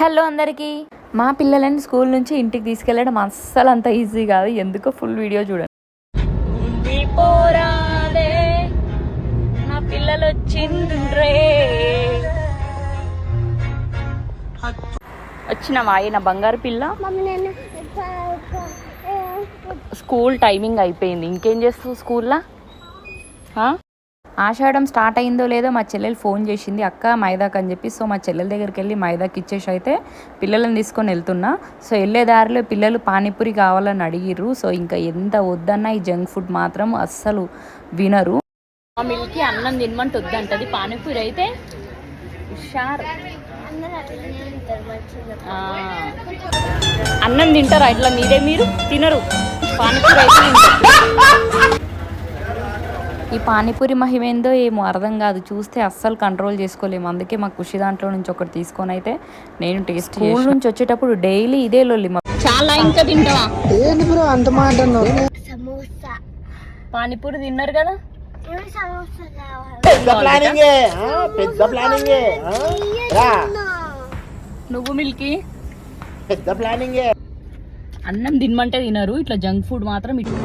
Hello అందరికీ. మా పిల్లలని స్కూల్ నుంచి ఇంటికి తీసుకెళ్ళడం అస్సలు అంత ఈజీ కాదు. ఎందుకో ఫుల్ వీడియో చూడండి. నా పిల్లలు వచ్చినవా నా బంగారు పిల్ల. స్కూల్ టైమింగ్ అయిపోయింది, ఇంకేం చేస్తావు స్కూల్లో? ఆషాఢం స్టార్ట్ అయిందో లేదో మా చెల్లెలు ఫోన్ చేసింది, అక్క మైదాక్ అని చెప్పి. సో మా చెల్లెల దగ్గరికి వెళ్ళి మైదాకి ఇచ్చేసి అయితే పిల్లలను తీసుకొని వెళ్తున్నా. సో వెళ్ళే దారిలో పిల్లలు పానీపూరి కావాలని అడిగిర్రు. సో ఇంకా ఎంత వద్దన్నా ఈ జంక్ ఫుడ్ మాత్రం అస్సలు వినరు. మా మిల్కి అన్నం తినమంటే వద్దంటది, పానీపూరి అయితే హుషారు. అన్నం తింటారా ఇట్లా మీరు తినరు, పానీపూరి అయితే తింటారు. ఈ పానీపూరి మహిమేందో ఏమో అర్థం కాదు, చూస్తే అస్సలు కంట్రోల్ చేసుకోలేము. అందుకే మా ఖుషి దాంట్లో నుంచి ఒకటి తీసుకొని అయితే నేను టేస్ట్ స్కూల్ నుంచి వచ్చేటప్పుడు డైలీ ఇదే లొల్లి. చాలా ఇంకా తింటావా? అంత మాట పానీపూరి తిన్నారు కదా, నువ్వు మిల్కి పెద్ద ప్లానింగ్. అన్నం తినమంటే తినరు, ఇట్లా జంక్ ఫుడ్ మాత్రం ఇట్లా.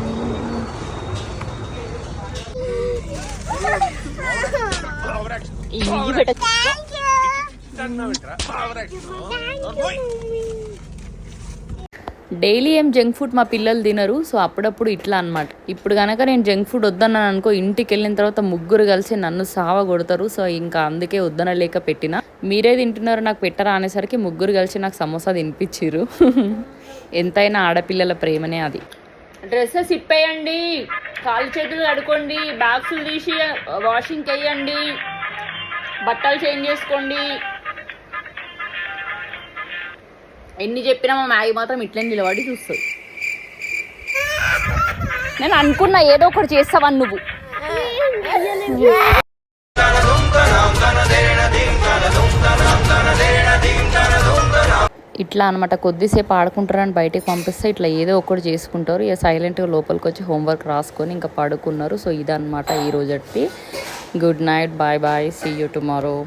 డైలీ ఏం జంక్ ఫుడ్ మా పిల్లలు తినరు. సో అప్పుడప్పుడు ఇట్లా అనమాట. ఇప్పుడు కనుక నేను జంక్ ఫుడ్ వద్దన్నాను అనుకో, ఇంటికి వెళ్ళిన తర్వాత ముగ్గురు కలిసి నన్ను సావ కొడతారు. సో ఇంకా అందుకే వద్దనలేక పెట్టిన. మీరే తింటున్నారు నాకు పెట్టరా అనేసరికి ముగ్గురు కలిసి నాకు సమోసా తినిపించారు. ఎంతైనా ఆడపిల్లల ప్రేమనే అది. డ్రెస్సెస్ ఇప్పేయండి, కాలు చేతులు కడుకోండి, బ్యాగ్స్లు తీసి వాషింగ్కి వేయండి, బట్టలు చేంజ్ చేసుకోండి. ఎన్ని చెప్పినా మా మ్యాగీ మాత్రం ఇట్లే నిలబడి చూస్తుంది. నేను అనుకున్నా ఏదో ఒకటి చేస్తావని నువ్వు. ఇట్లా అనమాట, కొద్దిసేపు ఆడుకుంటారని బయటకు పంపిస్తే ఇట్లా ఏదో ఒకటి చేసుకుంటారు. ఇక సైలెంట్గా లోపలికి వచ్చి హోంవర్క్ రాసుకొని ఇంకా పడుకున్నారు. సో ఇదన్నమాట ఈ రోజటి. Good night, bye bye, see you tomorrow.